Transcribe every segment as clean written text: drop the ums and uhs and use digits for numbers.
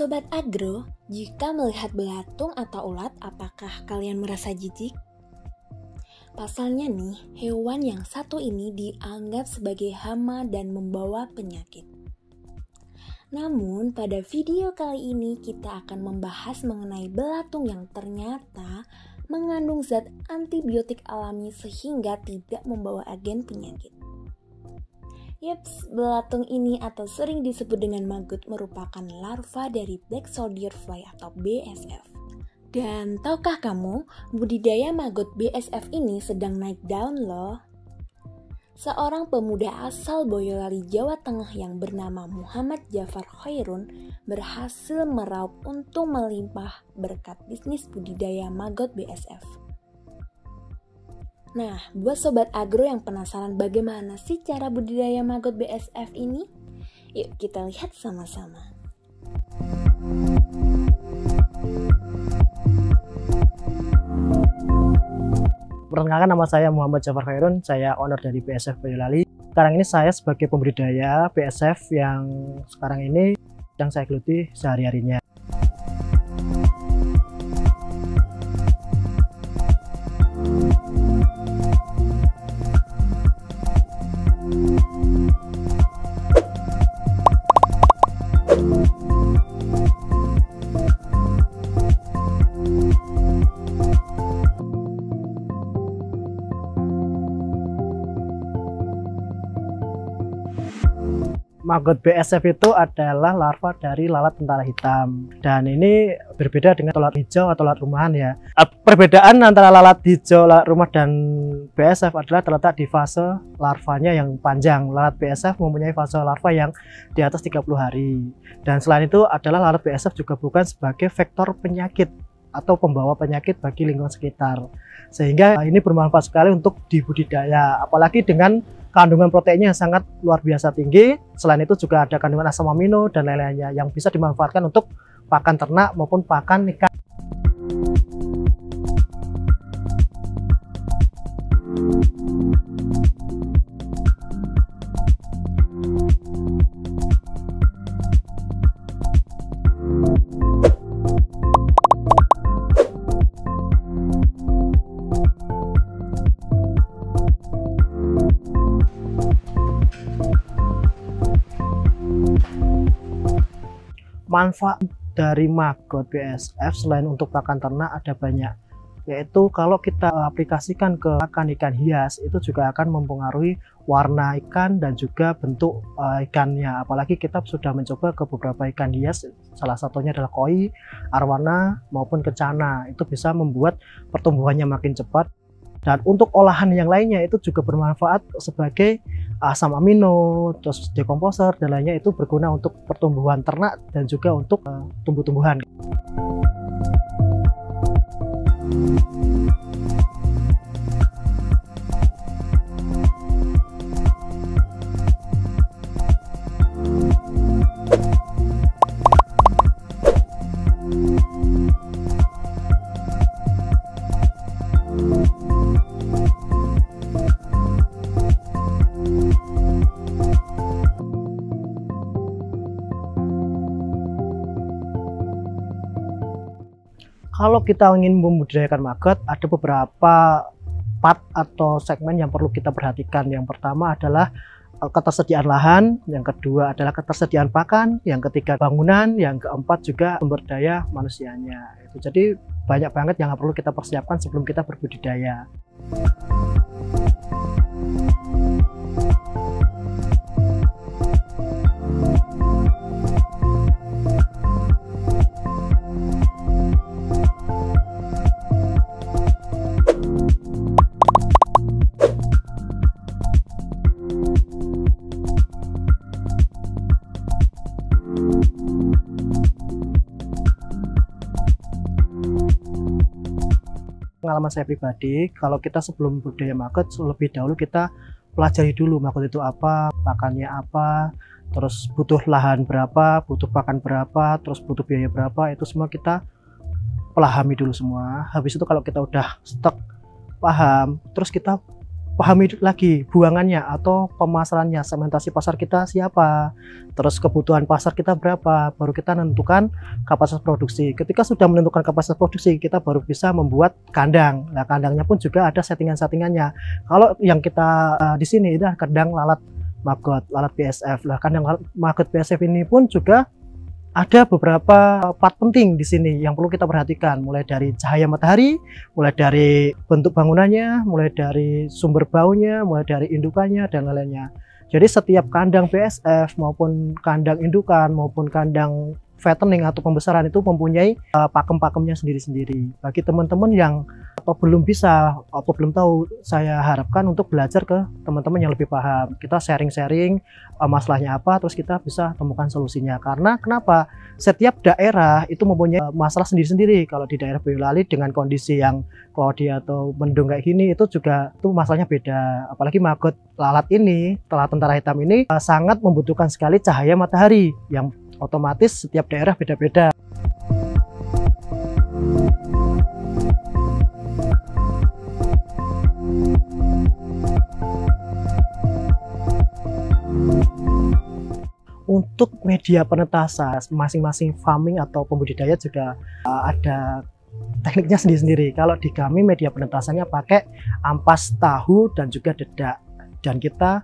Sobat Agro, jika melihat belatung atau ulat, apakah kalian merasa jijik? Pasalnya nih, hewan yang satu ini dianggap sebagai hama dan membawa penyakit. Namun, pada video kali ini kita akan membahas mengenai belatung yang ternyata mengandung zat antibiotik alami sehingga tidak membawa agen penyakit. Yups, belatung ini atau sering disebut dengan maggot merupakan larva dari Black Soldier Fly atau BSF. Dan tahukah kamu, budidaya maggot BSF ini sedang naik daun loh. Seorang pemuda asal Boyolali, Jawa Tengah yang bernama Muhammad Jafar Khairun berhasil meraup untung melimpah berkat bisnis budidaya maggot BSF. Nah, buat Sobat Agro yang penasaran bagaimana sih cara budidaya maggot BSF ini? Yuk kita lihat sama-sama. Perkenalkan, nama saya Muhammad Jafar Khairun, saya owner dari BSF Boyolali. Sekarang ini saya sebagai pembudidaya BSF yang sekarang ini sedang saya geluti sehari-harinya. Maggot BSF itu adalah larva dari lalat tentara hitam, dan ini berbeda dengan lalat hijau atau lalat rumahan ya. Perbedaan antara lalat hijau, lalat rumah dan BSF adalah terletak di fase larvanya yang panjang. Lalat BSF mempunyai fase larva yang di atas 30 hari. Dan selain itu adalah lalat BSF juga bukan sebagai vektor penyakit atau pembawa penyakit bagi lingkungan sekitar. Sehingga ini bermanfaat sekali untuk dibudidaya, apalagi dengan kandungan proteinnya yang sangat luar biasa tinggi. Selain itu juga ada kandungan asam amino dan lain-lainnya yang bisa dimanfaatkan untuk pakan ternak maupun pakan ikan. Manfaat dari maggot BSF selain untuk pakan ternak ada banyak, yaitu kalau kita aplikasikan ke pakan ikan hias itu juga akan mempengaruhi warna ikan dan juga bentuk ikannya. Apalagi kita sudah mencoba ke beberapa ikan hias, salah satunya adalah koi, arwana maupun kencana. Itu bisa membuat pertumbuhannya makin cepat. Dan untuk olahan yang lainnya itu juga bermanfaat sebagai asam amino, terus dekomposer dan lainnya, itu berguna untuk pertumbuhan ternak dan juga untuk tumbuh-tumbuhan. Kalau kita ingin membudidayakan maggot, ada beberapa part atau segmen yang perlu kita perhatikan. Yang pertama adalah ketersediaan lahan, yang kedua adalah ketersediaan pakan, yang ketiga bangunan, yang keempat juga sumber daya manusianya. Jadi banyak banget yang perlu kita persiapkan sebelum kita berbudidaya. Pengalaman saya pribadi, kalau kita sebelum budidaya maggot, lebih dahulu kita pelajari dulu maggot itu apa, pakannya apa, terus butuh lahan berapa, butuh pakan berapa, terus butuh biaya berapa, itu semua kita pelahami dulu semua. Habis itu kalau kita udah stok paham, terus kita pahami lagi buangannya atau pemasarannya, segmentasi pasar kita siapa, terus kebutuhan pasar kita berapa, baru kita menentukan kapasitas produksi. Ketika sudah menentukan kapasitas produksi, kita baru bisa membuat kandang. Nah, kandangnya pun juga ada settingan-settingannya. Kalau yang kita di sini itu kandang lalat maggot, lalat BSF. Nah, kandang lalat maggot BSF ini pun juga ada beberapa part penting di sini yang perlu kita perhatikan, mulai dari cahaya matahari, mulai dari bentuk bangunannya, mulai dari sumber baunya, mulai dari indukannya dan lain-lainnya. Jadi setiap kandang BSF maupun kandang indukan maupun kandang fattening atau pembesaran itu mempunyai pakem-pakemnya sendiri-sendiri. Bagi teman-teman yang belum bisa atau belum tahu, saya harapkan untuk belajar ke teman-teman yang lebih paham. Kita sharing-sharing masalahnya apa, terus kita bisa temukan solusinya. Karena kenapa? Setiap daerah itu mempunyai masalah sendiri-sendiri. Kalau di daerah Boyolali dengan kondisi yang cloudy atau mendung kayak gini, itu juga masalahnya beda. Apalagi maggot lalat ini, lalat tentara hitam ini sangat membutuhkan sekali cahaya matahari yang otomatis setiap daerah beda-beda. Untuk media penetasan, masing-masing farming atau pembudidaya juga ada tekniknya sendiri-sendiri. Kalau di kami media penetasannya pakai ampas tahu dan juga dedak, dan kita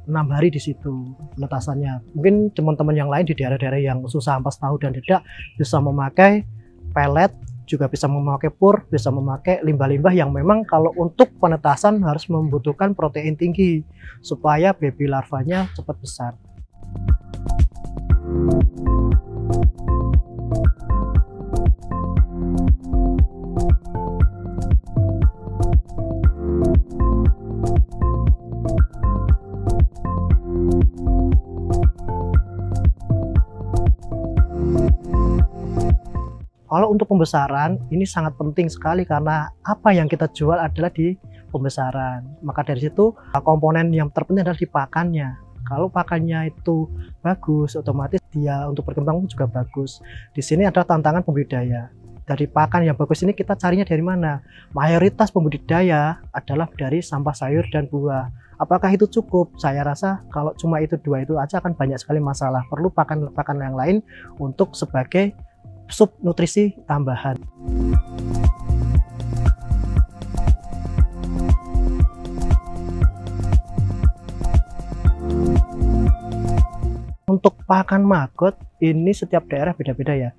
6 hari di situ penetasannya. Mungkin teman-teman yang lain di daerah-daerah yang susah ampas tahu dan dedak bisa memakai pelet, juga bisa memakai pur, bisa memakai limbah-limbah yang memang kalau untuk penetasan harus membutuhkan protein tinggi supaya baby larvanya cepat besar. Kalau untuk pembesaran ini sangat penting sekali karena apa yang kita jual adalah di pembesaran. Maka dari situ komponen yang terpenting adalah di pakannya. Kalau pakannya itu bagus, otomatis dia untuk berkembang juga bagus. Di sini ada tantangan pembudidaya. Dari pakan yang bagus ini kita carinya dari mana? Mayoritas pembudidaya adalah dari sampah sayur dan buah. Apakah itu cukup? Saya rasa kalau cuma itu dua itu aja akan banyak sekali masalah. Perlu pakan-pakan yang lain untuk sebagai sub nutrisi tambahan. Untuk pakan maggot ini setiap daerah beda-beda ya,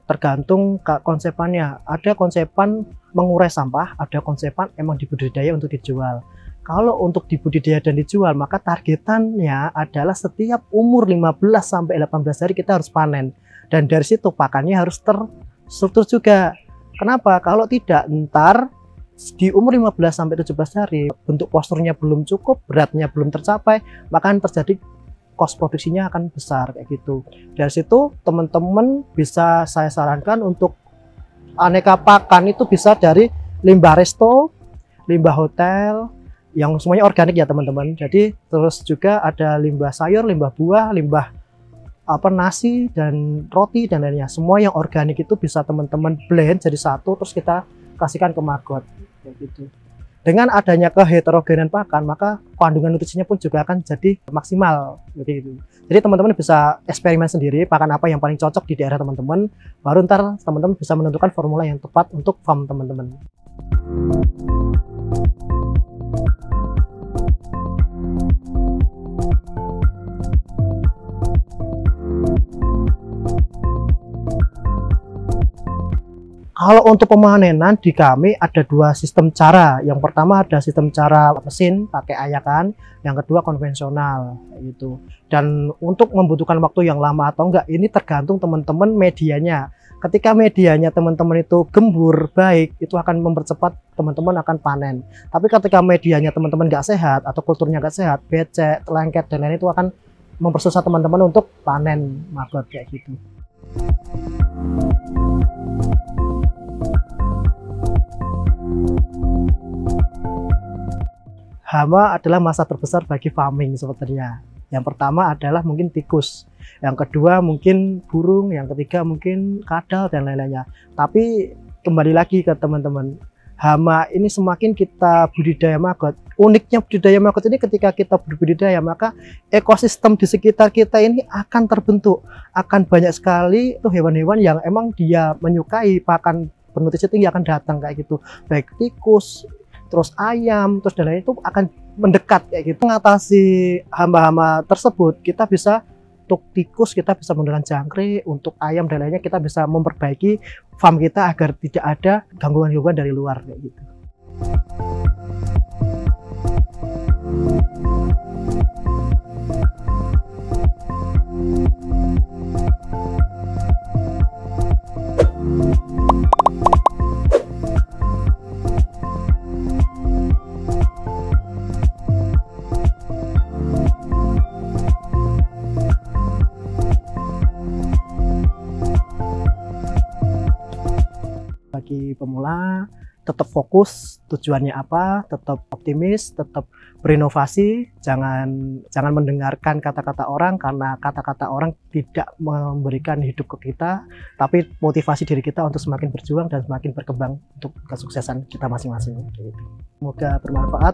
tergantung konsepannya. Ada konsepan mengurai sampah, ada konsepan emang dibudidaya untuk dijual. Kalau untuk dibudidaya dan dijual, maka targetannya adalah setiap umur 15 sampai 18 hari kita harus panen. Dan dari situ pakannya harus terstruktur juga. Kenapa? Kalau tidak, ntar di umur 15 sampai 17 hari bentuk posturnya belum cukup, beratnya belum tercapai, maka terjadi cost produksinya akan besar kayak gitu. Dari situ teman-teman bisa saya sarankan untuk aneka pakan itu bisa dari limbah resto, limbah hotel, yang semuanya organik ya teman-teman. Jadi terus juga ada limbah sayur, limbah buah, limbah nasi dan roti dan lainnya. Semua yang organik itu bisa teman-teman blend jadi satu terus kita kasihkan ke maggot kayak gitu. Dengan adanya keheterogenan pakan, maka kandungan nutrisinya pun juga akan jadi maksimal gitu. Jadi teman-teman bisa eksperimen sendiri pakan apa yang paling cocok di daerah teman-teman, baru ntar teman-teman bisa menentukan formula yang tepat untuk farm teman-teman. Kalau untuk pemanenan di kami ada dua sistem cara. Yang pertama ada sistem cara mesin pakai ayakan, yang kedua konvensional gitu. Dan untuk membutuhkan waktu yang lama atau enggak ini tergantung teman-teman medianya. Ketika medianya teman-teman itu gembur baik, itu akan mempercepat teman-teman akan panen. Tapi ketika medianya teman-teman nggak sehat atau kulturnya nggak sehat, becek, lengket dan lain itu akan mempersusah teman-teman untuk panen maggot kayak gitu. Hama adalah masa terbesar bagi farming sebenarnya. Yang pertama adalah mungkin tikus, yang kedua mungkin burung, yang ketiga mungkin kadal dan lain-lainnya. Tapi kembali lagi ke teman-teman, hama ini semakin kita budidaya maggot. Uniknya budidaya maggot ini ketika kita berbudidaya, maka ekosistem di sekitar kita ini akan terbentuk. Akan banyak sekali tuh hewan-hewan yang emang dia menyukai pakan bernutrisi tinggi akan datang kayak gitu. Baik tikus, terus ayam, terus dan lain itu akan mendekat kayak gitu. Mengatasi hama-hama tersebut, kita bisa untuk tikus kita bisa menggunakan jangkrik, untuk ayam dan lainnya kita bisa memperbaiki farm kita agar tidak ada gangguan-gangguan dari luar kayak gitu. Bagi pemula, tetap fokus tujuannya apa, tetap optimis, tetap berinovasi, jangan mendengarkan kata-kata orang, karena kata-kata orang tidak memberikan hidup ke kita, tapi motivasi diri kita untuk semakin berjuang dan semakin berkembang untuk kesuksesan kita masing-masing. Semoga bermanfaat.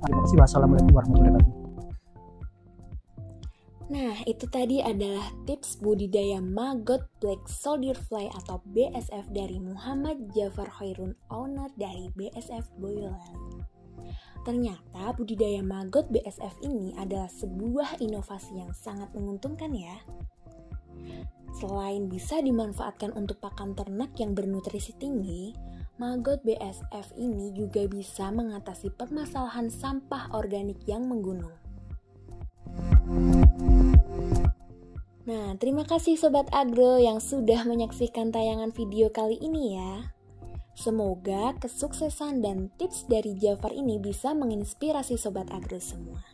Terima kasih. Wassalamualaikum warahmatullahi wabarakatuh. Nah, itu tadi adalah tips budidaya maggot black soldier fly atau BSF dari Muhammad Jafar Khairun, owner dari BSF Boyolali. Ternyata budidaya maggot BSF ini adalah sebuah inovasi yang sangat menguntungkan ya. Selain bisa dimanfaatkan untuk pakan ternak yang bernutrisi tinggi, maggot BSF ini juga bisa mengatasi permasalahan sampah organik yang menggunung. Nah, terima kasih Sobat Agro yang sudah menyaksikan tayangan video kali ini ya. Semoga kesuksesan dan tips dari Jafar ini bisa menginspirasi Sobat Agro semua.